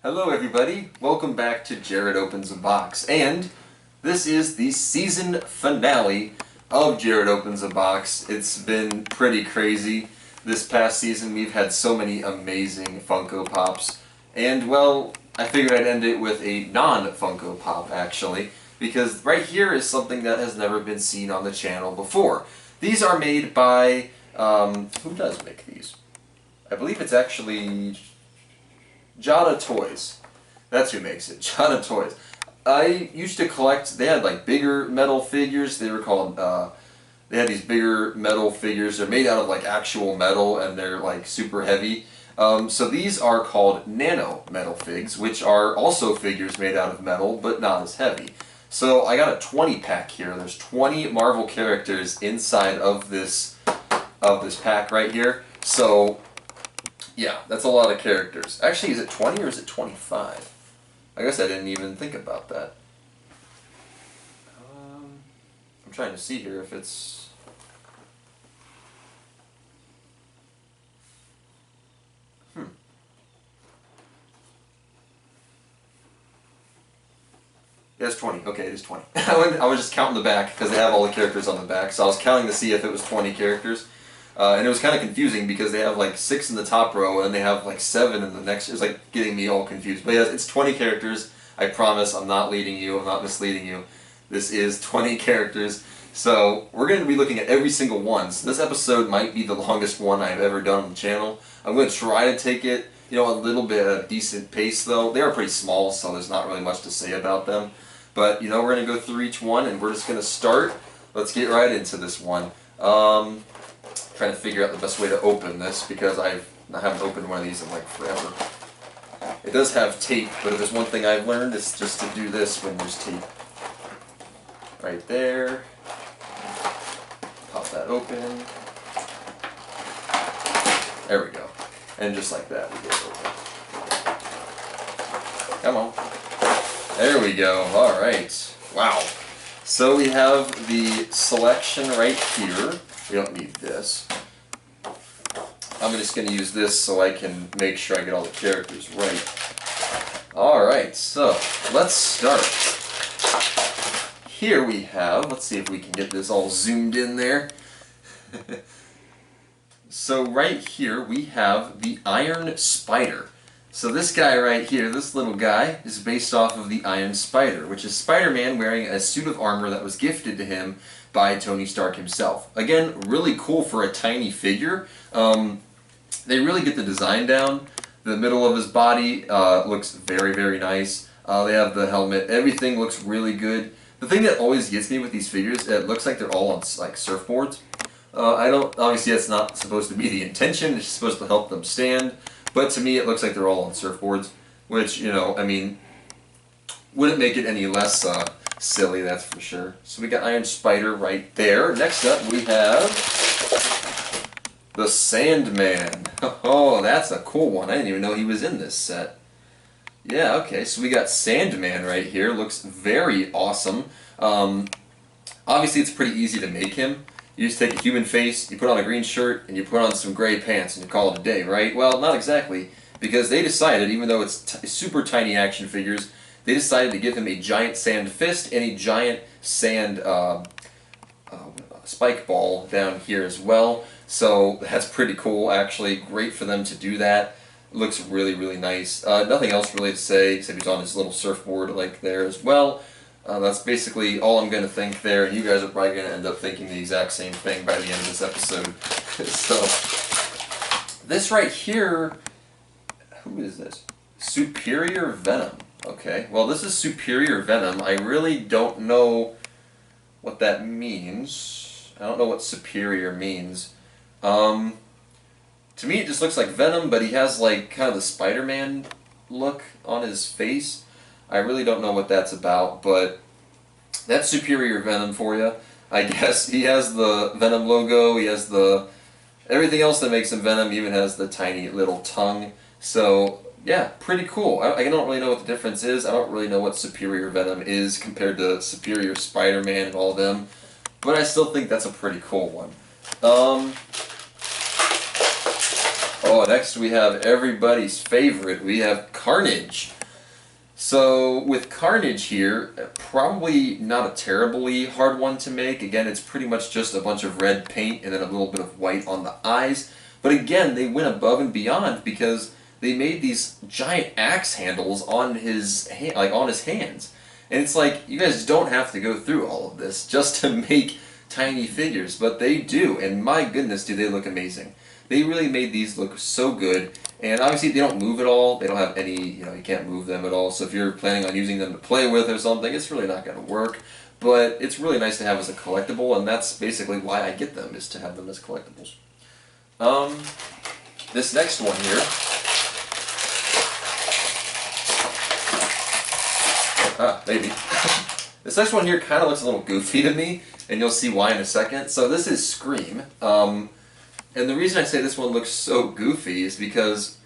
Hello everybody, welcome back to Jared Opens a Box, and this is the season finale of Jared Opens a Box. It's been pretty crazy. This past season we've had so many amazing Funko Pops, and well, I figured I'd end it with a non-Funko Pop actually, because right here is something that has never been seen on the channel before. These are made by, who does make these? I believe it's actually Jada Toys. That's who makes it. Jada Toys. I used to collect, they had like bigger metal figures. They were called, they had these bigger metal figures. They're made out of like actual metal and they're like super heavy. So these are called Nano Metalfigs, which are also figures made out of metal, but not as heavy. So I got a 20 pack here. There's 20 Marvel characters inside of this pack right here. So yeah, that's a lot of characters. Actually, is it 20 or is it 25? I guess I didn't even think about that. I'm trying to see here if it's... Yeah, it's 20. Okay, it is 20. I was just counting the back because they have all the characters on the back, so I was counting to see if it was 20 characters. And it was kind of confusing because they have like 6 in the top row and they have like 7 in the next. It was like getting me all confused. But yeah, it's 20 characters. I promise I'm not leading you. I'm not misleading you. This is 20 characters. So we're going to be looking at every single one. So this episode might be the longest one I've ever done on the channel. I'm going to try to take it, you know, a little bit at a decent pace though. They are pretty small, so there's not really much to say about them. But you know, we're going to go through each one and we're just going to start. Let's get right into this one. Trying to figure out the best way to open this because I haven't opened one of these in like forever. It does have tape, but if there's one thing I've learned, it's just to do this when there's tape. Right there. Pop that open. There we go. And just like that, we get it open. Come on. There we go. Alright. Wow. So we have the selection right here. We don't need this. I'm just going to use this so I can make sure I get all the characters right. Alright, so let's start. Here we have, let's see if we can get this all zoomed in there. So right here we have the Iron Spider. So this guy right here, this little guy, is based off of the Iron Spider, which is Spider-Man wearing a suit of armor that was gifted to him by Tony Stark himself. Again, really cool for a tiny figure. They really get the design down. The middle of his body looks very, very nice. They have the helmet. Everything looks really good. The thing that always gets me with these figures, it looks like they're all on like surfboards. Obviously that's not supposed to be the intention. It's supposed to help them stand. But to me it looks like they're all on surfboards, which, you know, I mean, wouldn't make it any less silly, that's for sure. So we got Iron Spider right there. Next up we have the Sandman. Oh, that's a cool one. I didn't even know he was in this set. Yeah, okay, so we got Sandman right here. Looks very awesome. Obviously it's pretty easy to make him. You just take a human face, you put on a green shirt, and you put on some gray pants, and you call it a day, right? Well, not exactly, because they decided, even though it's super tiny action figures, they decided to give him a giant sand fist and a giant sand spike ball down here as well. So that's pretty cool, actually. Great for them to do that. Looks really, really nice. Nothing else really to say, except he's on his little surfboard like there as well. That's basically all I'm going to think there, and you guys are probably going to end up thinking the exact same thing by the end of this episode. So, this right here, who is this? Superior Venom. Okay, well this is Superior Venom. I really don't know what that means. I don't know what superior means. To me it just looks like Venom, but he has like kind of the Spider-Man look on his face. I really don't know what that's about, but that's Superior Venom for you. I guess he has the Venom logo, he has the everything else that makes him Venom, he even has the tiny little tongue. So, yeah, pretty cool. I don't really know what the difference is. I don't really know what Superior Venom is compared to Superior Spider-Man and all of them, but I still think that's a pretty cool one. Oh, next we have everybody's favorite. We have Carnage. So with Carnage here, probably not a terribly hard one to make. Again, it's pretty much just a bunch of red paint and then a little bit of white on the eyes. But again, they went above and beyond because they made these giant axe handles on his on his hands. And it's like, you guys don't have to go through all of this just to make tiny figures, but they do, and my goodness, do they look amazing. They really made these look so good, and obviously they don't move at all. They don't have any, you can't move them at all, so if you're planning on using them to play with or something, it's really not going to work. But it's really nice to have as a collectible, and that's basically why I get them, is to have them as collectibles. This next one here, maybe. This next one here kind of looks a little goofy to me, and you'll see why in a second. So this is Scream, and the reason I say this one looks so goofy is because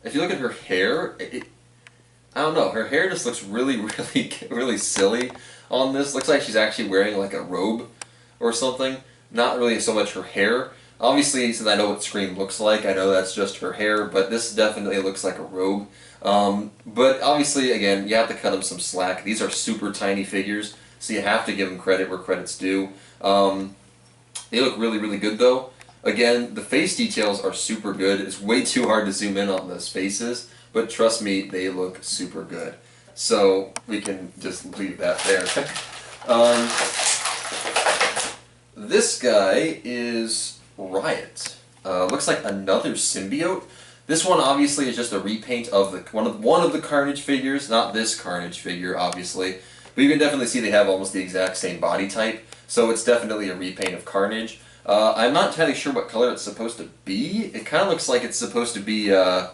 if you look at her hair, I don't know, her hair just looks really, really, really silly on this. Looks like she's actually wearing like a robe or something, not really so much her hair. Obviously, since I know what Scream looks like, I know that's just her hair, but this definitely looks like a robe. But obviously, again, you have to cut them some slack. These are super tiny figures, so you have to give them credit where credit's due. They look really, really good, though. Again, the face details are super good. It's way too hard to zoom in on those faces, but trust me, they look super good. So we can just leave that there. This guy is Riot. Looks like another symbiote. This one obviously is just a repaint of one of the Carnage figures, not this Carnage figure, obviously. But you can definitely see they have almost the exact same body type, so it's definitely a repaint of Carnage. I'm not entirely sure what color it's supposed to be. It kind of looks like it's supposed to be, I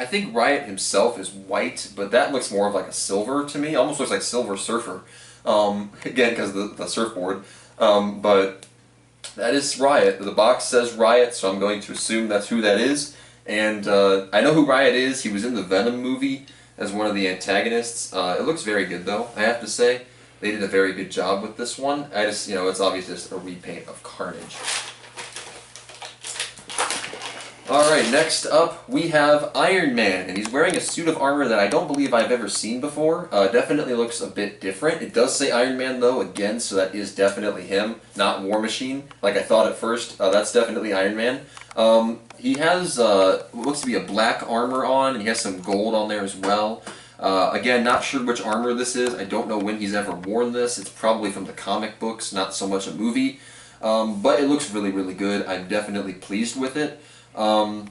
think Riot himself is white, but that looks more of like a silver to me. Almost looks like Silver Surfer, again, because of the surfboard. But that is Riot. The box says Riot, so I'm going to assume that's who that is. And I know who Riot is. He was in the Venom movie as one of the antagonists. It looks very good, though, I have to say. They did a very good job with this one. It's obviously just a repaint of Carnage. Alright, next up we have Iron Man, and he's wearing a suit of armor that I don't believe I've ever seen before. Definitely looks a bit different. It does say Iron Man, though, again, so that is definitely him, not War Machine, like I thought at first. That's definitely Iron Man. He has what looks to be a black armor on, and he has some gold on there as well. Again, not sure which armor this is. I don't know when he's ever worn this. It's probably from the comic books, not so much a movie. But it looks really, really good. I'm definitely pleased with it. Probably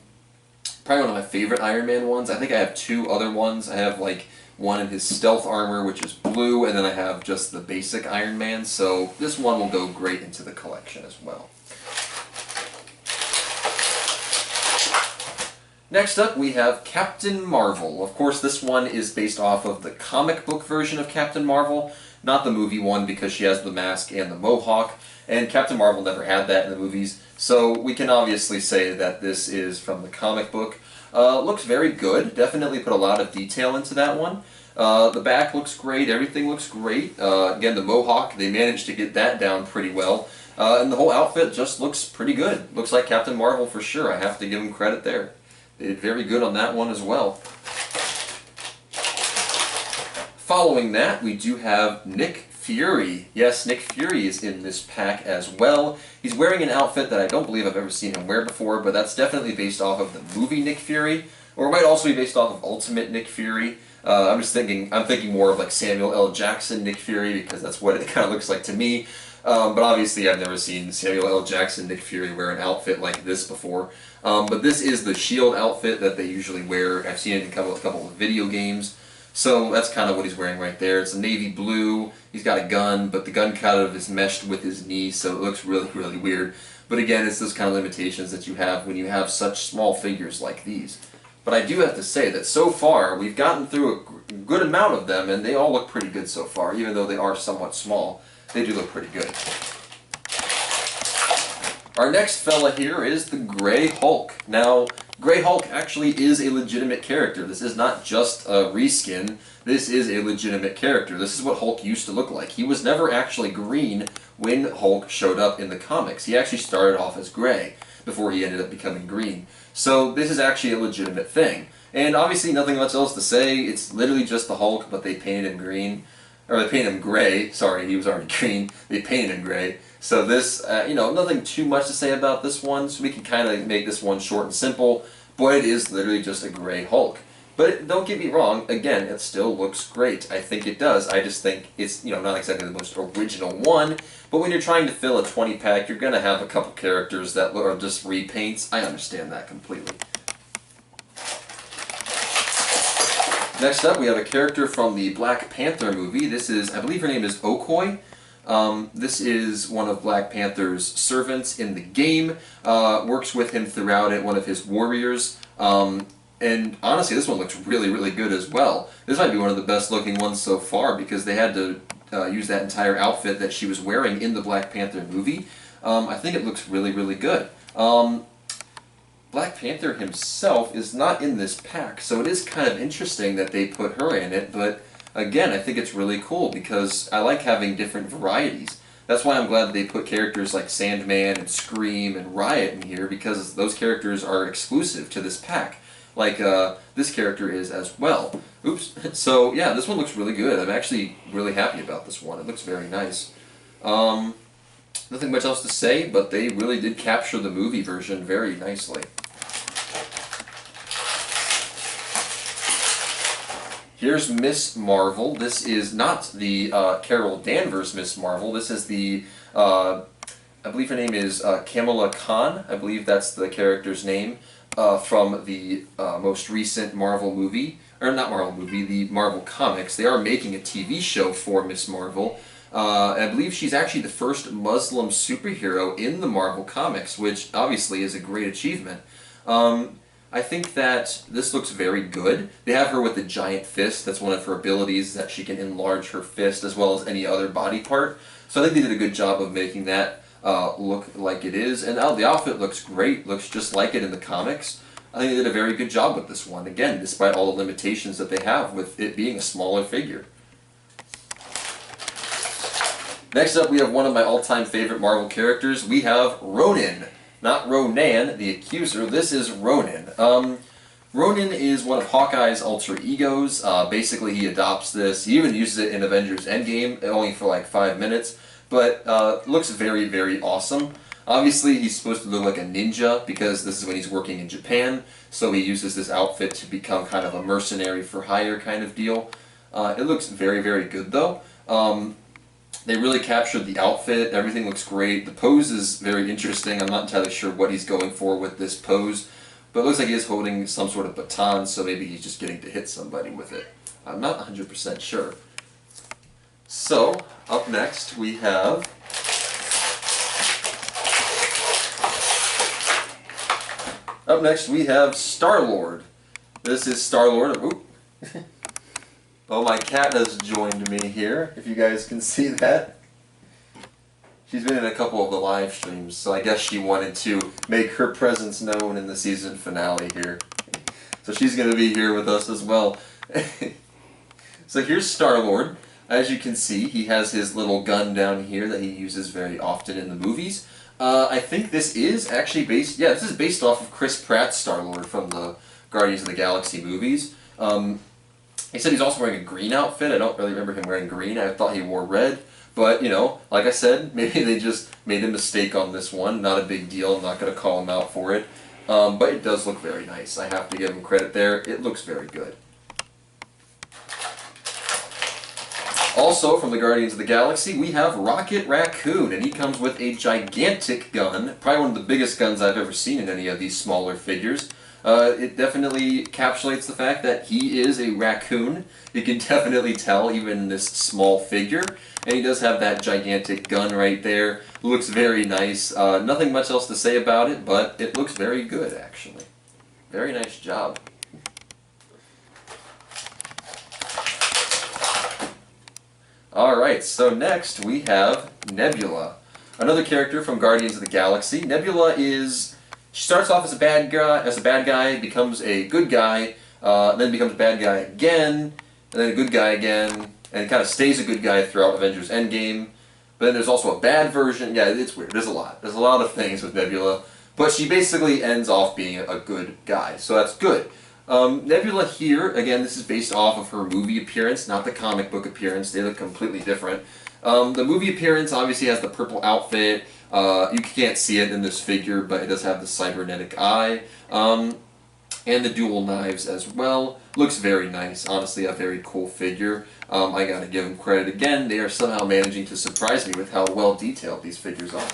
one of my favorite Iron Man ones. I think I have two other ones. I have like one in his stealth armor, which is blue, and then I have just the basic Iron Man. So this one will go great into the collection as well. Next up, we have Captain Marvel. Of course, this one is based off of the comic book version of Captain Marvel, not the movie one, because she has the mask and the mohawk, and Captain Marvel never had that in the movies, so we can obviously say that this is from the comic book. Looks very good, definitely put a lot of detail into that one. The back looks great, everything looks great. Again, the mohawk, they managed to get that down pretty well. And the whole outfit just looks pretty good. Looks like Captain Marvel for sure, I have to give him credit there. They did very good on that one as well. Following that, we do have Nick Fury. Yes, Nick Fury is in this pack as well. He's wearing an outfit that I don't believe I've ever seen him wear before, but that's definitely based off of the movie Nick Fury, or it might also be based off of Ultimate Nick Fury. I'm thinking more of like Samuel L. Jackson Nick Fury, because that's what it kind of looks like to me. But obviously I've never seen Samuel L. Jackson Nick Fury wear an outfit like this before. But this is the SHIELD outfit that they usually wear. I've seen it in a couple of video games. So that's kind of what he's wearing right there. It's a navy blue. He's got a gun, but the gun kind of is meshed with his knee, so it looks really, really weird. But again, it's those kind of limitations that you have when you have such small figures like these. But I do have to say that so far, we've gotten through a good amount of them, and they all look pretty good so far, even though they are somewhat small. They do look pretty good. Our next fella here is the Grey Hulk. Now, Grey Hulk actually is a legitimate character. This is not just a reskin. This is a legitimate character. This is what Hulk used to look like. He was never actually green when Hulk showed up in the comics. He actually started off as gray before he ended up becoming green. So this is actually a legitimate thing. And obviously nothing much else to say. It's literally just the Hulk, but they painted him green. Or they painted him gray. Sorry, he was already green. They painted him gray. So this, you know, nothing too much to say about this one. So we can kind of make this one short and simple. But it is literally just a gray Hulk. But don't get me wrong, again, it still looks great. I think it does. I just think it's, you know, not exactly the most original one. But when you're trying to fill a 20-pack, you're going to have a couple characters that are just repaints. I understand that completely. Next up, we have a character from the Black Panther movie. This is, I believe her name is Okoye. This is one of Black Panther's servants in the game. Works with him throughout it, one of his warriors. And honestly, this one looks really, really good as well. This might be one of the best looking ones so far because they had to use that entire outfit that she was wearing in the Black Panther movie. I think it looks really, really good. Black Panther himself is not in this pack, so it is kind of interesting that they put her in it, but again, I think it's really cool because I like having different varieties. That's why I'm glad that they put characters like Sandman and Scream and Riot in here because those characters are exclusive to this pack. Like this character is as well. Oops. So yeah, this one looks really good. I'm actually really happy about this one. It looks very nice. Nothing much else to say, but they really did capture the movie version very nicely. Here's Miss Marvel. This is not the Carol Danvers Miss Marvel. This is the, I believe her name is Kamala Khan. I believe that's the character's name from the most recent Marvel movie. Or not Marvel movie, the Marvel Comics. They are making a TV show for Miss Marvel. And I believe she's actually the first Muslim superhero in the Marvel Comics, which obviously is a great achievement. I think that this looks very good. They have her with the giant fist. That's one of her abilities, that she can enlarge her fist as well as any other body part. So I think they did a good job of making that look like it is. And the outfit looks great. Looks just like it in the comics. I think they did a very good job with this one. Again, despite all the limitations that they have with it being a smaller figure. Next up, we have one of my all-time favorite Marvel characters. We have Ronin. Not Ronan, the accuser. This is Ronin. Ronin is one of Hawkeye's alter egos. Basically, he adopts this. He even uses it in Avengers Endgame, only for like 5 minutes. But looks very, very awesome. Obviously, he's supposed to look like a ninja because this is when he's working in Japan. So he uses this outfit to become kind of a mercenary for hire kind of deal. It looks very, very good though. They really captured the outfit. Everything looks great. The pose is very interesting. I'm not entirely sure what he's going for with this pose. But it looks like he is holding some sort of baton, so maybe he's just getting to hit somebody with it. I'm not 100% sure. So, up next we have... Starlord. This is Starlord. Oop. Oh, my cat has joined me here, if you guys can see that. She's been in a couple of the live streams, so I guess she wanted to make her presence known in the season finale here. So she's going to be here with us as well. So here's Starlord. As you can see, he has his little gun down here that he uses very often in the movies. I think this is actually based... Yeah, this is based off of Chris Pratt's Starlord from the Guardians of the Galaxy movies. He said he's also wearing a green outfit. I don't really remember him wearing green. I thought he wore red. But, you know, like I said, maybe they just made a mistake on this one. Not a big deal. I'm not going to call him out for it. But it does look very nice. I have to give him credit there. It looks very good. Also, from the Guardians of the Galaxy, we have Raccoon, and he comes with a gigantic gun. Probably one of the biggest guns I've ever seen in any of these smaller figures. It definitely encapsulates the fact that he is a raccoon. You can definitely tell even in this small figure. And he does have that gigantic gun right there. Looks very nice. Nothing much else to say about it, but it looks very good, actually. Very nice job. Alright, so next we have Nebula. Another character from Guardians of the Galaxy. Nebula is... She starts off as a bad guy, becomes a good guy, then becomes a bad guy again, and then a good guy again, and kind of stays a good guy throughout Avengers Endgame. But then there's also a bad version. Yeah, it's weird. There's a lot. There's a lot of things with Nebula. But she basically ends off being a good guy, so that's good. Nebula here, again, this is based off of her movie appearance, not the comic book appearance. They look completely different. The movie appearance obviously has the purple outfit. You can't see it in this figure, but it does have the cybernetic eye. And the dual knives as well. Looks very nice. Honestly, a very cool figure. I gotta give them credit again. They are somehow managing to surprise me with how well detailed these figures are.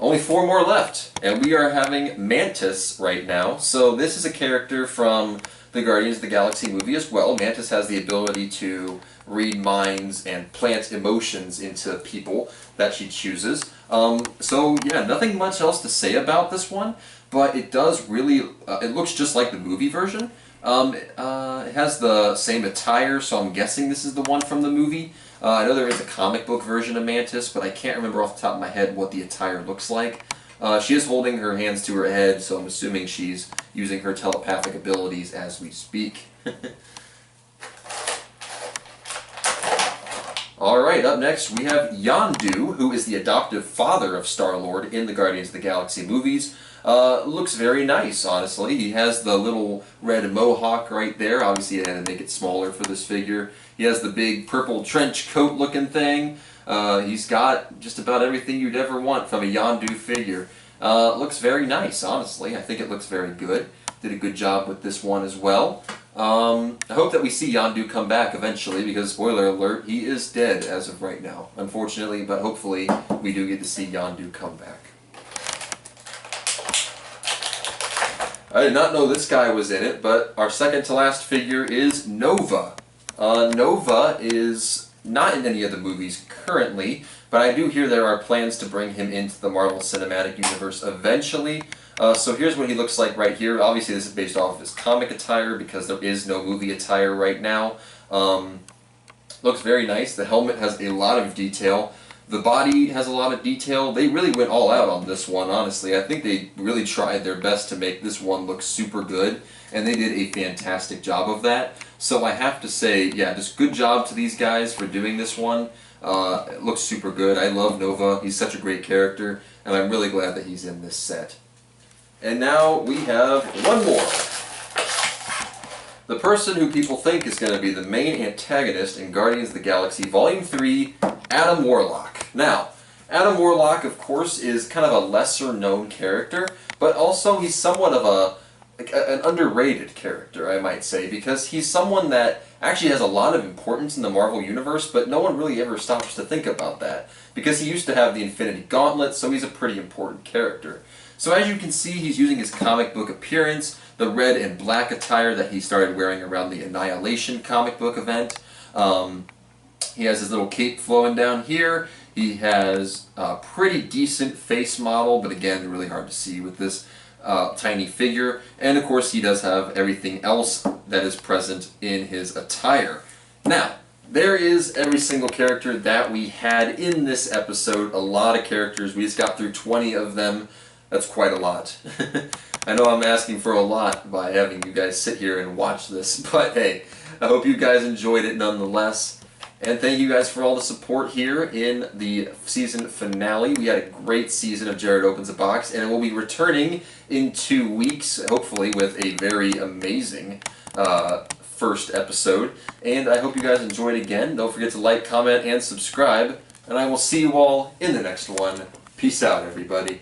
Only 4 more left, and we are having Mantis right now. So this is a character from the Guardians of the Galaxy movie as well. Mantis has the ability to read minds and plant emotions into people that she chooses. So yeah, nothing much else to say about this one, but it does really, it looks just like the movie version. It has the same attire, so I'm guessing this is the one from the movie. I know there is a comic book version of Mantis, but I can't remember off the top of my head what the attire looks like. She is holding her hands to her head, so I'm assuming she's using her telepathic abilities as we speak. Alright, up next we have Yondu, who is the adoptive father of Starlord in the Guardians of the Galaxy movies. Looks very nice, honestly. He has the little red mohawk right there. Obviously, I had to make it smaller for this figure. He has the big purple trench coat looking thing. He's got just about everything you'd ever want from a Yondu figure. Looks very nice, honestly. I think it looks very good. Did a good job with this one as well. I hope that we see Yondu come back eventually, because, spoiler alert, he is dead as of right now, unfortunately, but hopefully we do get to see Yondu come back. I did not know this guy was in it, but our second to last figure is Nova. Nova is not in any of the movies currently, but I do hear there are plans to bring him into the Marvel Cinematic Universe eventually. So here's what he looks like right here. Obviously this is based off of his comic attire because there is no movie attire right now. Looks very nice. The helmet has a lot of detail. The body has a lot of detail. They really went all out on this one, honestly. I think they really tried their best to make this one look super good, and they did a fantastic job of that. So I have to say, yeah, just good job to these guys for doing this one. It looks super good. I love Nova. He's such a great character, and I'm really glad that he's in this set. And now we have one more. The person who people think is going to be the main antagonist in Guardians of the Galaxy Volume 3, Adam Warlock. Now, Adam Warlock, of course, is kind of a lesser-known character, but also he's somewhat of an underrated character, I might say, because he's someone that actually has a lot of importance in the Marvel Universe, but no one really ever stops to think about that, because he used to have the Infinity Gauntlet, so he's a pretty important character. So as you can see, he's using his comic book appearance, the red and black attire that he started wearing around the Annihilation comic book event. He has his little cape flowing down here. He has a pretty decent face model, but again, really hard to see with this tiny figure. And of course, he does have everything else that is present in his attire. Now, there is every single character that we had in this episode. A lot of characters. We just got through 20 of them. That's quite a lot. I know I'm asking for a lot by having you guys sit here and watch this, but hey, I hope you guys enjoyed it nonetheless. And thank you guys for all the support here in the season finale. We had a great season of Jared Opens a Box, and we'll be returning in 2 weeks, hopefully with a very amazing first episode. And I hope you guys enjoyed again. Don't forget to like, comment, and subscribe. And I will see you all in the next one. Peace out, everybody.